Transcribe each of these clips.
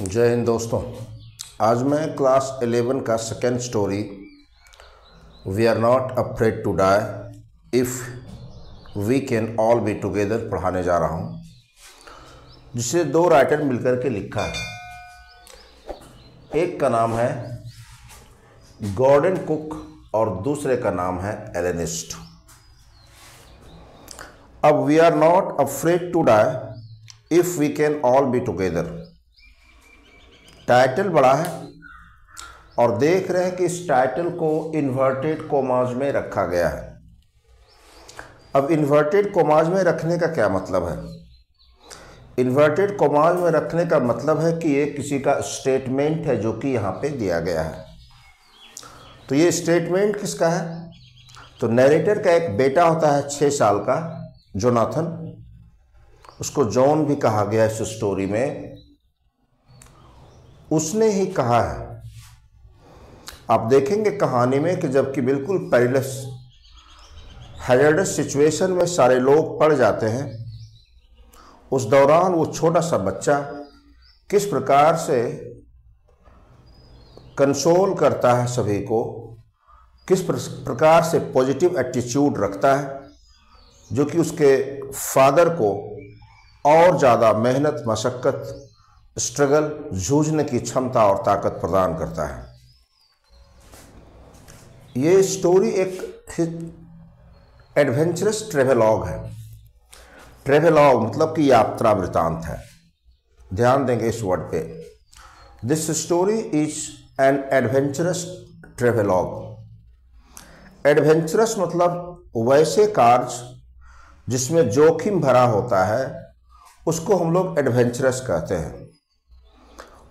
जय हिंद दोस्तों। आज मैं क्लास 11 का second story we are not afraid to die if we can all be together पढ़ाने जा रहा हूँ, जिसे दो राइटर मिलकर के लिखा है। एक का नाम है गॉर्डन कुक और दूसरे का नाम है एलेनिस्ट। अब we are not afraid to die if we can all be together. Title बड़ा है और देख रहे हैं कि इस टाइटल को इन्वर्टेड कोमाज में रखा गया है। अब इन्वर्टेड कोमाज में रखने का क्या मतलब है? इन्वर्टेड कोमाज में रखने का मतलब है कि ये किसी का स्टेटमेंट है जो कि यहाँ पे दिया गया है। तो ये स्टेटमेंट किसका है? तो नैरेटर का एक बेटा होता है 6 साल का, जोनाथन। उसको जॉन भी कहा गया इस स्टोरी में। उसने ही कहा है। आप देखेंगे कहानी में कि जबकि बिल्कुल पेरिलस हैजर्डस सिचुएशन में सारे लोग पड़ जाते हैं, उस दौरान वो छोटा सा बच्चा किस प्रकार से कंसोल करता है सभी को, किस प्रकार से पॉजिटिव एटीट्यूड रखता है, जो कि उसके फादर को और ज़्यादा मेहनत, मशक्क़त, स्ट्रगल, जूझने की क्षमता और ताकत प्रदान करता है। ये स्टोरी एक एडवेंचरस ट्रेवेलॉग है। ट्रेवेलॉग मतलब कि यात्रा वृतांत है। ध्यान देंगे इस वर्ड पे। This story is an adventurous travelogue. Adventurous मतलब वैसे कार्य जिसमें जोखिम भरा होता है, उसको हम लोग एडवेंचरस कहते हैं।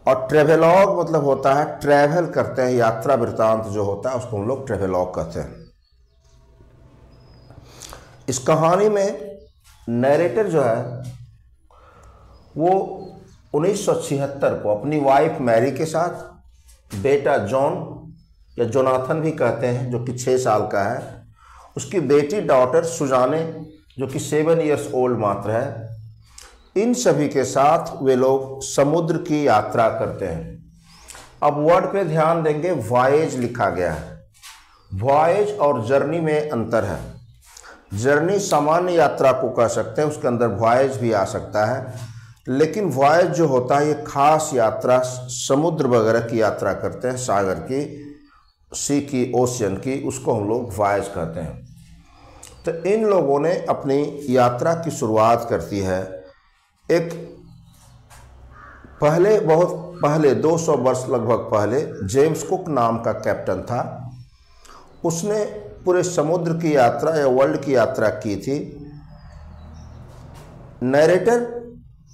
और ट्रेवेलॉग मतलब होता है ट्रैवल करते हैं, यात्रा वृतांत जो होता है उसको हम लोग ट्रेवेलॉग कहते हैं। इस कहानी में नैरेटर जो है वो 1976 को अपनी वाइफ मैरी के साथ, बेटा जॉन या जोनाथन भी कहते हैं जो कि 6 साल का है, उसकी बेटी डॉटर सुजाने जो कि 7 ईयर्स ओल्ड मात्र है, इन सभी के साथ वे लोग समुद्र की यात्रा करते हैं। अब वर्ड पे ध्यान देंगे, वॉयेज लिखा गया है। वॉयेज और जर्नी में अंतर है। जर्नी सामान्य यात्रा को कह सकते हैं, उसके अंदर वॉयेज भी आ सकता है, लेकिन वॉयेज जो होता है ये खास यात्रा, समुद्र वगैरह की यात्रा करते हैं, सागर की, सी की, ओशियन की, उसको हम लोग वॉयेज कहते हैं। तो इन लोगों ने अपनी यात्रा की शुरुआत करती है एक बहुत पहले 200 वर्ष लगभग पहले जेम्स कुक नाम का कैप्टन था। उसने पूरे समुद्र की यात्रा या वर्ल्ड की यात्रा की थी। नैरेटर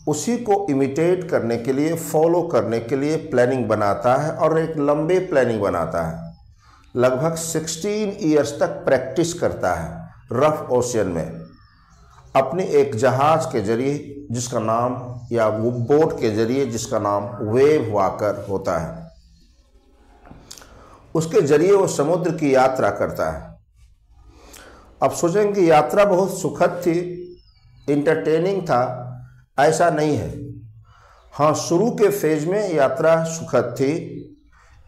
उसी को इमिटेट करने के लिए, फॉलो करने के लिए प्लानिंग बनाता है और एक लंबे प्लानिंग बनाता है। लगभग 16 ईयर्स तक प्रैक्टिस करता है रफ ओशियन में, अपने एक जहाज के जरिए जिसका नाम, या वो बोट के जरिए जिसका नाम वेव वॉकर होता है, उसके जरिए वो समुद्र की यात्रा करता है। अब सोचेंगे यात्रा बहुत सुखद थी, इंटरटेनिंग था, ऐसा नहीं है। हाँ, शुरू के फेज में यात्रा सुखद थी,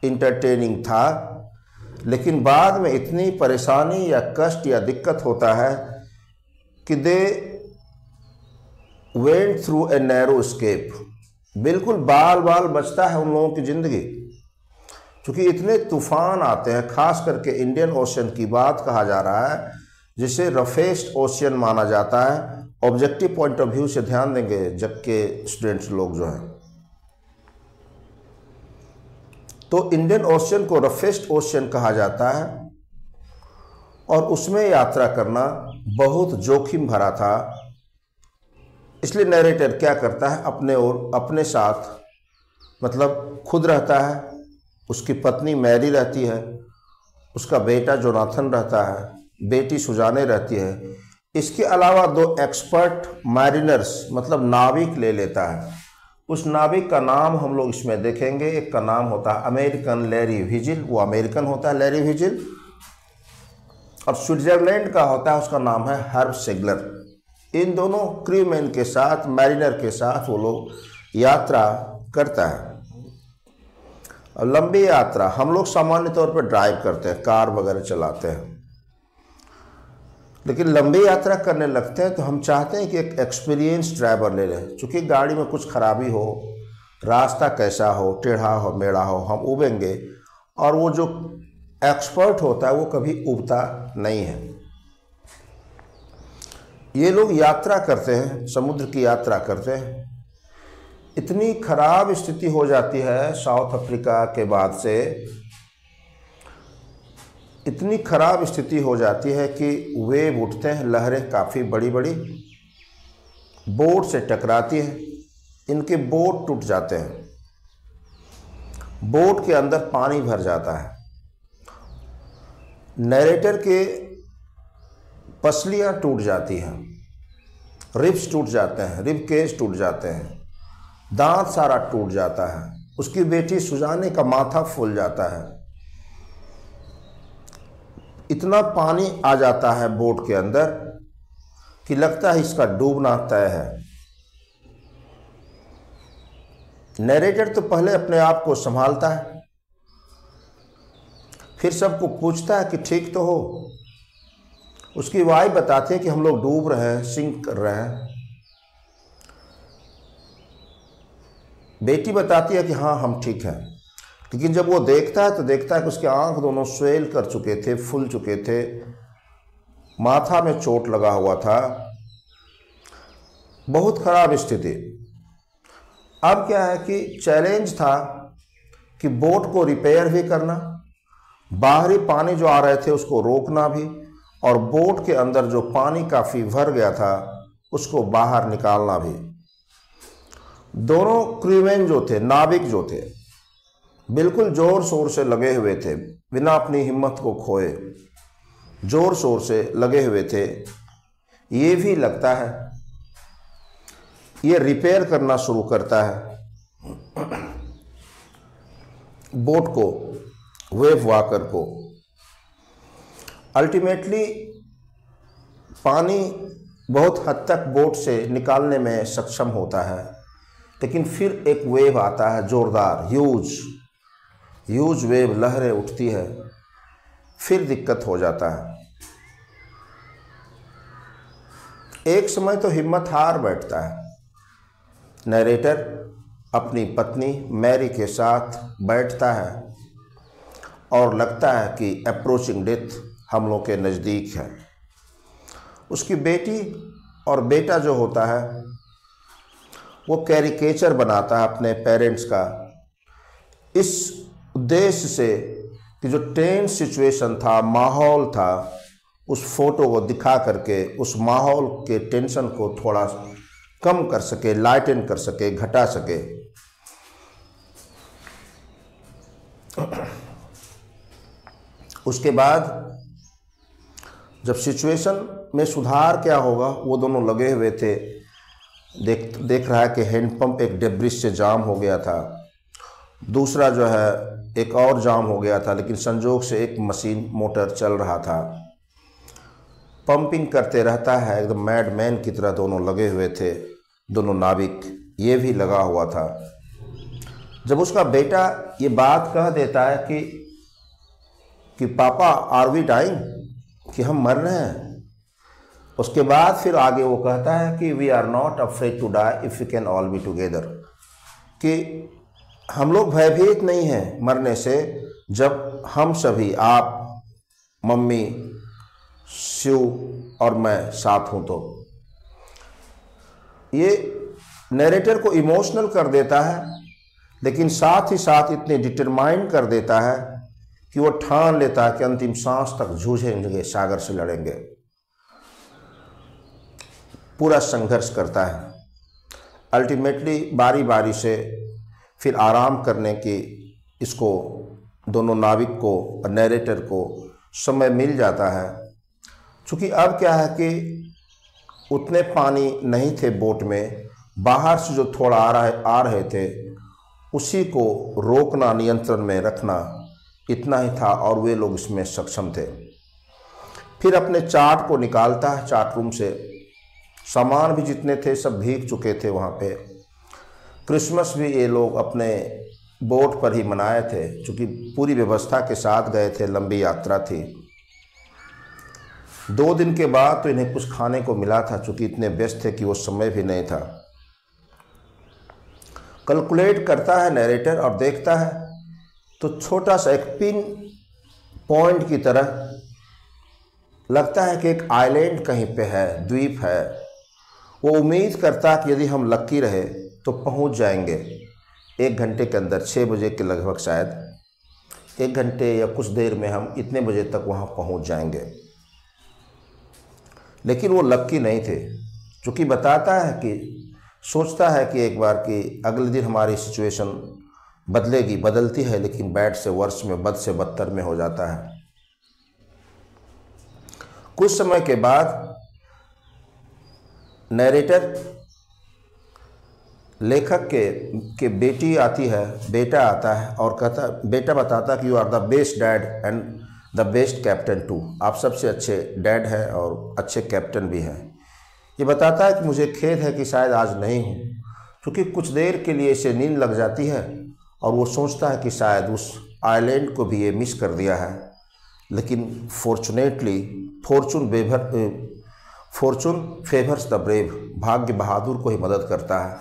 इंटरटेनिंग था, लेकिन बाद में इतनी परेशानी या कष्ट या दिक्कत होता है कि they went through a narrow escape. बिल्कुल बाल बाल बचता है उन लोगों की ज़िंदगी, क्योंकि इतने तूफान आते हैं। खास करके इंडियन ओशियन की बात कहा जा रहा है, जिसे रफेस्ट ओशियन माना जाता है। ऑब्जेक्टिव पॉइंट ऑफ व्यू से ध्यान देंगे जब के स्टूडेंट्स लोग जो हैं, तो इंडियन ओशियन को रफेस्ट ओशियन कहा जाता है और उसमें यात्रा करना बहुत जोखिम भरा था। इसलिए नैरेटर क्या करता है, अपने साथ मतलब खुद रहता है, उसकी पत्नी मैरी रहती है, उसका बेटा जोनाथन रहता है, बेटी सुजाने रहती है। इसके अलावा 2 एक्सपर्ट मैरिनर्स मतलब नाविक ले लेता है। उस नाविक का नाम हम लोग इसमें देखेंगे। एक का नाम होता है अमेरिकन लैरी विजिल, वो अमेरिकन होता है लैरी विजिल, और स्विट्जरलैंड का होता है, उसका नाम है हर्ब सेगलर। इन दोनों क्रूमैन के साथ, मैरिनर के साथ वो लोग यात्रा करता है। अब लंबी यात्रा हम लोग सामान्य तौर पर ड्राइव करते हैं, कार वगैरह चलाते हैं, लेकिन लंबी यात्रा करने लगते हैं तो हम चाहते हैं कि एक एक्सपीरियंस ड्राइवर ले लें। चूँकि गाड़ी में कुछ खराबी हो, रास्ता कैसा हो, टेढ़ा हो मेढ़ा हो, हम उबेंगे, और वो जो एक्सपर्ट होता है वो कभी उबता नहीं है। ये लोग यात्रा करते हैं, समुद्र की यात्रा करते हैं, इतनी खराब स्थिति हो जाती है साउथ अफ्रीका के बाद से, इतनी खराब स्थिति हो जाती है कि वेव उठते हैं, लहरें काफ़ी बड़ी बड़ी बोट से टकराती हैं, इनके बोट टूट जाते हैं, बोट के अंदर पानी भर जाता है, नैरेटर के पसलियाँ टूट जाती हैं, रिब्स टूट जाते हैं, रिब केज टूट जाते हैं, दांत सारा टूट जाता है, उसकी बेटी सुजाने का माथा फूल जाता है, इतना पानी आ जाता है बोट के अंदर कि लगता है इसका डूबना तय है। नैरेटर तो पहले अपने आप को संभालता है, फिर सबको पूछता है कि ठीक तो हो। उसकी वाइफ बताती है कि हम लोग डूब रहे हैं, सिंक कर रहे हैं। बेटी बताती है कि हाँ हम ठीक हैं, लेकिन जब वो देखता है तो देखता है कि उसके आंख दोनों स्वेल कर चुके थे, फूल चुके थे, माथा में चोट लगा हुआ था, बहुत खराब स्थिति। अब क्या है कि चैलेंज था कि बोट को रिपेयर भी करना, बाहरी पानी जो आ रहे थे उसको रोकना भी, और बोट के अंदर जो पानी काफ़ी भर गया था उसको बाहर निकालना भी। दोनों क्रूमैन जो थे, नाविक जो थे, बिल्कुल जोर शोर से लगे हुए थे, बिना अपनी हिम्मत को खोए जोर शोर से लगे हुए थे। ये भी लगता है ये रिपेयर करना शुरू करता है बोट को, वेव वॉकर को। अल्टीमेटली पानी बहुत हद तक बोट से निकालने में सक्षम होता है, लेकिन फिर एक वेव आता है जोरदार, ह्यूज वेव, लहरें उठती है, फिर दिक्कत हो जाता है। एक समय तो हिम्मत हार बैठता है। नैरेटर अपनी पत्नी मैरी के साथ बैठता है और लगता है कि अप्रोचिंग डेथ हम लोग के नज़दीक है। उसकी बेटी और बेटा जो होता है वो कैरिकेचर बनाता है अपने पेरेंट्स का, इस उद्देश्य से कि जो टेंस सिचुएशन था, माहौल था, उस फोटो को दिखा करके उस माहौल के टेंशन को थोड़ा कम कर सके, लाइटन कर सके, घटा सके। उसके बाद जब सिचुएशन में सुधार क्या होगा, वो दोनों लगे हुए थे, देख रहा है कि हैंडपंप एक डेब्रिज से जाम हो गया था, दूसरा जो है एक और जाम हो गया था, लेकिन संजोग से एक मशीन मोटर चल रहा था, पंपिंग करते रहता है, एकदम मैडमैन की तरह दोनों लगे हुए थे, दोनों नाविक। ये भी लगा हुआ था। जब उसका बेटा ये बात कह देता है कि पापा आर वी डाइंग, कि हम मर रहे हैं, उसके बाद फिर आगे वो कहता है कि we are not afraid to die if we can all be together, कि हम लोग भयभीत नहीं हैं मरने से जब हम सभी, आप, मम्मी, शिव और मैं साथ हूँ। तो ये नैरेटर को इमोशनल कर देता है, लेकिन साथ ही साथ इतने डिटरमाइंड कर देता है कि वो ठान लेता है कि अंतिम सांस तक जूझेंगे, सागर से लड़ेंगे, पूरा संघर्ष करता है। अल्टीमेटली बारी बारी से फिर आराम करने की इसको, दोनों नाविक को और नैरेटर को समय मिल जाता है। चूँकि अब क्या है कि उतने पानी नहीं थे बोट में, बाहर से जो थोड़ा आ रहे थे उसी को रोकना, नियंत्रण में रखना, इतना ही था और वे लोग इसमें सक्षम थे। फिर अपने चार्ट को निकालता है चार्ट रूम से, सामान भी जितने थे सब भीग चुके थे वहाँ पे। क्रिसमस भी ये लोग अपने बोट पर ही मनाए थे, क्योंकि पूरी व्यवस्था के साथ गए थे, लंबी यात्रा थी। 2 दिन के बाद तो इन्हें कुछ खाने को मिला था, चूँकि इतने व्यस्त थे कि वो समय भी नहीं था। कैलकुलेट करता है नैरेटर और देखता है तो छोटा सा एक पिन पॉइंट की तरह लगता है कि एक आइलैंड कहीं पे है, द्वीप है। वो उम्मीद करता है कि यदि हम लकी रहे तो पहुंच जाएंगे 1 घंटे के अंदर, 6 बजे के लगभग, शायद 1 घंटे या कुछ देर में हम इतने बजे तक वहां पहुंच जाएंगे। लेकिन वो लकी नहीं थे, क्योंकि बताता है कि सोचता है कि एक बार कि अगले दिन हमारी सिचुएशन बदलेगी, बदलती है, लेकिन बैड से वर्ष में, बद से बदतर में हो जाता है। कुछ समय के बाद नैरेटर लेखक के बेटी आती है, बेटा आता है और कहता, बेटा बताता कि you are the best dad and the best captain too, आप सबसे अच्छे डैड हैं और अच्छे कैप्टन भी हैं। ये बताता है कि मुझे खेद है कि शायद आज नहीं हूँ, क्योंकि कुछ देर के लिए इसे नींद लग जाती है और वो सोचता है कि शायद उस आइलैंड को भी ये मिस कर दिया है। लेकिन fortunately Fortune favours the brave, भाग्य बहादुर को ही मदद करता है।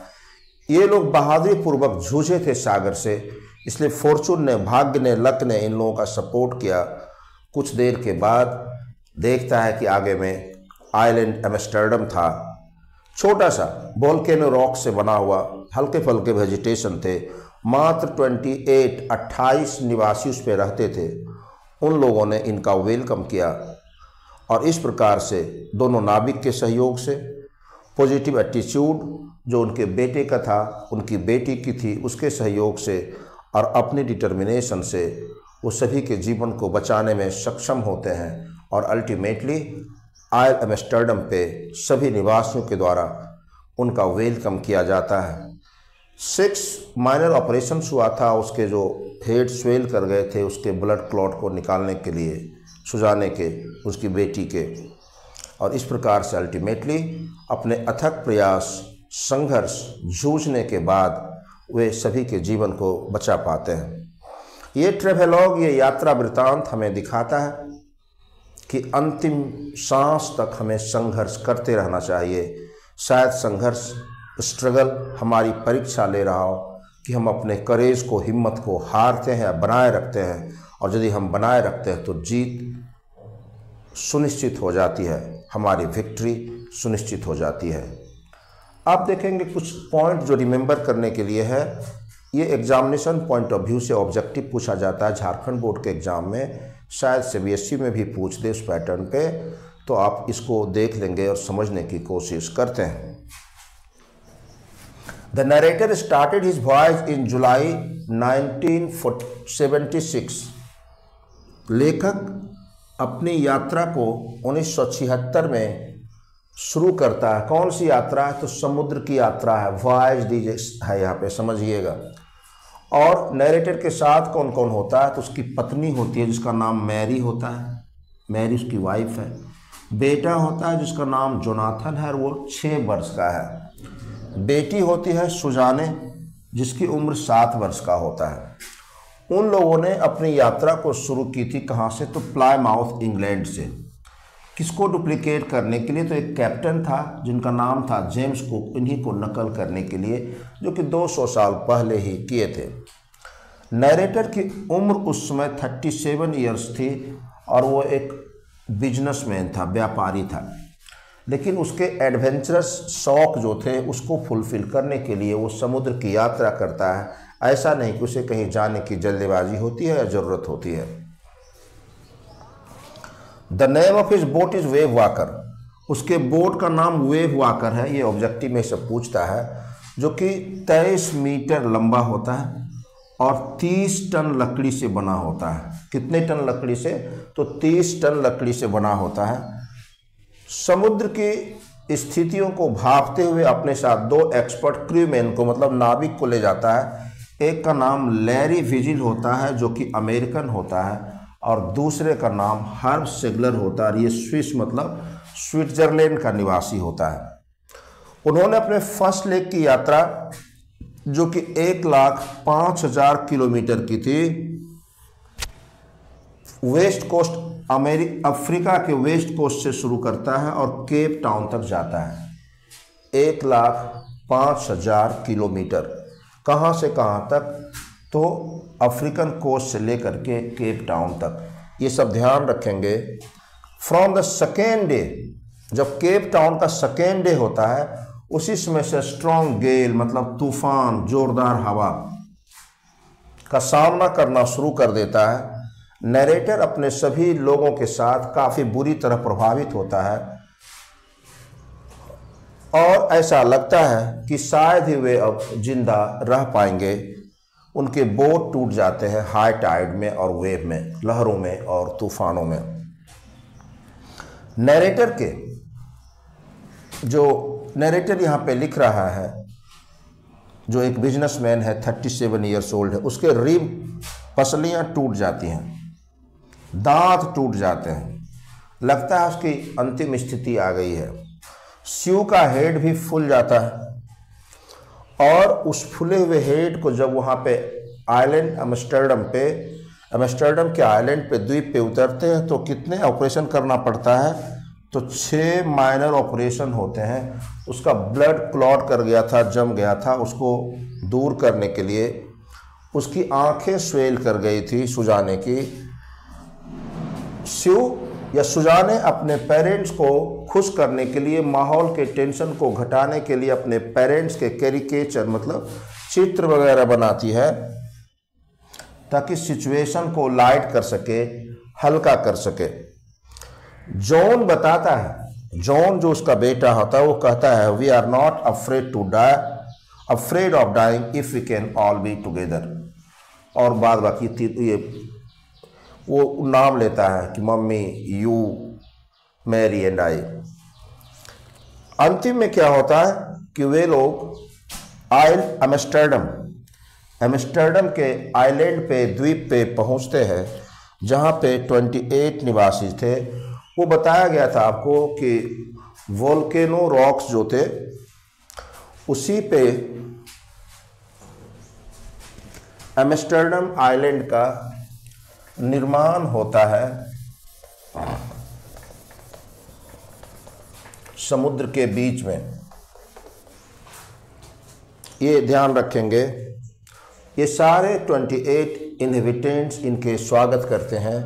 ये लोग बहादुरी पूर्वक जूझे थे सागर से, इसलिए फॉर्चून ने, भाग्य ने, लक ने इन लोगों का सपोर्ट किया। कुछ देर के बाद देखता है कि आगे में आइलैंड एम्स्टर्डम था, छोटा सा वोल्केनो रॉक से बना हुआ, हल्के फुल्के वेजिटेशन थे। मात्र 28 निवासी उस पर रहते थे। उन लोगों ने इनका वेलकम किया और इस प्रकार से दोनों नाविक के सहयोग से, पॉजिटिव एटीट्यूड जो उनके बेटे का था, उनकी बेटी की थी, उसके सहयोग से और अपनी डिटर्मिनेशन से वो सभी के जीवन को बचाने में सक्षम होते हैं और अल्टीमेटली आयल एम्स्टर्डम पे सभी निवासियों के द्वारा उनका वेलकम किया जाता है। 6 माइनर ऑपरेशंस हुआ था, उसके जो हेड स्वेल कर गए थे उसके ब्लड क्लॉट को निकालने के लिए, सुझाने के, उसकी बेटी के, और इस प्रकार से अल्टीमेटली अपने अथक प्रयास, संघर्ष, जूझने के बाद वे सभी के जीवन को बचा पाते हैं। ये ट्रेवेलॉग, ये यात्रा वृत्तांत हमें दिखाता है कि अंतिम सांस तक हमें संघर्ष करते रहना चाहिए। शायद संघर्ष, स्ट्रगल हमारी परीक्षा ले रहा हो कि हम अपने करेज को, हिम्मत को हारते हैं या बनाए रखते हैं, और यदि हम बनाए रखते हैं तो जीत सुनिश्चित हो जाती है, हमारी विक्ट्री सुनिश्चित हो जाती है। आप देखेंगे कुछ पॉइंट जो रिमेंबर करने के लिए है। ये एग्जामिनेशन पॉइंट ऑफ व्यू से ऑब्जेक्टिव पूछा जाता है झारखंड बोर्ड के एग्ज़ाम में, शायद CBSE में भी पूछ दे उस पैटर्न पे, तो आप इसको देख लेंगे और समझने की कोशिश करते हैं। The narrator started his voyage in July 1976. लेखक अपनी यात्रा को 1976 में शुरू करता है। कौन सी यात्रा है? तो समुद्र की यात्रा है, वॉयज दीजिए है यहाँ पे, समझिएगा। और नैरेटर के साथ कौन कौन होता है? तो उसकी पत्नी होती है जिसका नाम मैरी होता है, मैरी उसकी वाइफ है। बेटा होता है जिसका नाम जोनाथन है और वो 6 वर्ष का है। बेटी होती है सुजाने जिसकी उम्र 7 वर्ष का होता है। उन लोगों ने अपनी यात्रा को शुरू की थी कहाँ से? तो प्लायमाउथ, इंग्लैंड से। किसको डुप्लीकेट करने के लिए? तो एक कैप्टन था जिनका नाम था जेम्स कुक, इन्हीं को नकल करने के लिए, जो कि 200 साल पहले ही किए थे। नैरेटर की उम्र उस समय 37 ईयर्स थी और वो एक बिजनेसमैन था, व्यापारी था। लेकिन उसके एडवेंचरस शौक जो थे उसको फुलफिल करने के लिए वो समुद्र की यात्रा करता है। ऐसा नहीं कि उसे कहीं जाने की जल्दबाजी होती है या ज़रूरत होती है। The name of his boat is wave walker. उसके बोट का नाम वेव वाकर है। ये ऑब्जेक्टिव में से पूछता है, जो कि 23 मीटर लंबा होता है और 30 टन लकड़ी से बना होता है। कितने टन लकड़ी से? तो 30 टन लकड़ी से बना होता है। समुद्र की स्थितियों को भांपते हुए अपने साथ 2 एक्सपर्ट क्रूमैन को, मतलब नाविक को ले जाता है। एक का नाम लैरी विजिल होता है जो कि अमेरिकन होता है और दूसरे का नाम हर्ब सेगलर होता है। ये स्विस, मतलब स्विट्जरलैंड का निवासी होता है। उन्होंने अपने फर्स्ट लेग की यात्रा जो कि 1,05,000 किलोमीटर की थी, वेस्ट कोस्ट अफ्रीका के वेस्ट कोस्ट से शुरू करता है और केप टाउन तक जाता है। 1,05,000 किलोमीटर, कहाँ से कहाँ तक? तो अफ्रीकन कोस्ट से लेकर के केप टाउन तक। ये सब ध्यान रखेंगे। फ्रॉम द सेकेंड डे, जब केप टाउन का सेकेंड डे होता है, उसी समय से स्ट्रॉन्ग गेल मतलब तूफान, जोरदार हवा का सामना करना शुरू कर देता है। नरेटर अपने सभी लोगों के साथ काफ़ी बुरी तरह प्रभावित होता है और ऐसा लगता है कि शायद ही वे अब जिंदा रह पाएंगे। उनके बोट टूट जाते हैं हाई टाइड में और वेव में, लहरों में और तूफानों में। नरेटर यहाँ पे लिख रहा है, जो एक बिजनेसमैन है, 37 ईयर्स ओल्ड है, उसके रिब पसलियाँ टूट जाती हैं, दांत टूट जाते हैं, लगता है उसकी अंतिम स्थिति आ गई है। स्यू का हेड भी फूल जाता है और उस फूले हुए हेड को जब वहाँ पे आइलैंड एम्स्टर्डम के आइलैंड पे, द्वीप पे उतरते हैं तो कितने ऑपरेशन करना पड़ता है? तो 6 माइनर ऑपरेशन होते हैं। उसका ब्लड क्लॉट कर गया था, जम गया था, उसको दूर करने के लिए उसकी आंखें स्वेल कर गई थी सुजाने की। स्यू या सुजाने अपने पेरेंट्स को खुश करने के लिए, माहौल के टेंशन को घटाने के लिए अपने पेरेंट्स के कैरिकेचर मतलब चित्र वगैरह बनाती है ताकि सिचुएशन को लाइट कर सके, हल्का कर सके। जॉन बताता है, जॉन जो उसका बेटा होता है, वो कहता है, we are not afraid to die, afraid of dying if we can all be together. और बाद बाकी ये वो नाम लेता है कि mummy, you, Mary and I. अंतिम में क्या होता है कि वे लोग एम्स्टर्डम के आइलैंड पे, द्वीप पे पहुंचते हैं जहां पे 28 निवासी थे। वो बताया गया था आपको कि वोल्केनो रॉक्स जो थे उसी पे एम्स्टर्डम आइलैंड का निर्माण होता है, समुद्र के बीच में। ये ध्यान रखेंगे। ये सारे 28 इनहेबिटेंट्स इनके स्वागत करते हैं।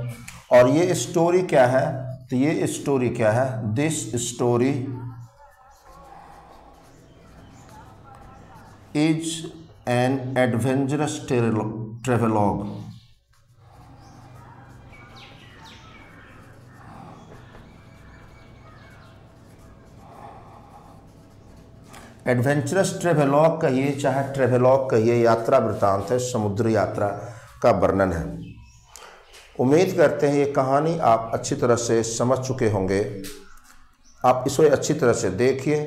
और ये स्टोरी क्या है? तो ये स्टोरी क्या है? This story is an adventurous travelogue. Adventurous travelogue कहिए चाहे ट्रेवलॉग कहिए, यात्रा वृतांत है, समुद्र यात्रा का वर्णन है। उम्मीद करते हैं ये कहानी आप अच्छी तरह से समझ चुके होंगे। आप इसे अच्छी तरह से देखिए।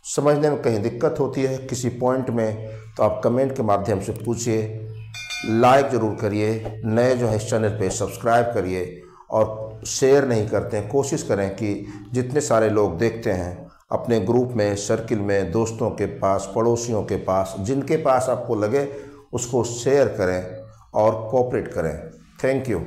समझने में कहीं दिक्कत होती है किसी पॉइंट में तो आप कमेंट के माध्यम से पूछिए। लाइक ज़रूर करिए, नए जो है इस चैनल पे सब्सक्राइब करिए और शेयर नहीं करते हैं, कोशिश करें कि जितने सारे लोग देखते हैं अपने ग्रुप में, सर्किल में, दोस्तों के पास, पड़ोसियों के पास, जिनके पास आपको लगे उसको शेयर करें और कोऑपरेट करें। Thank you.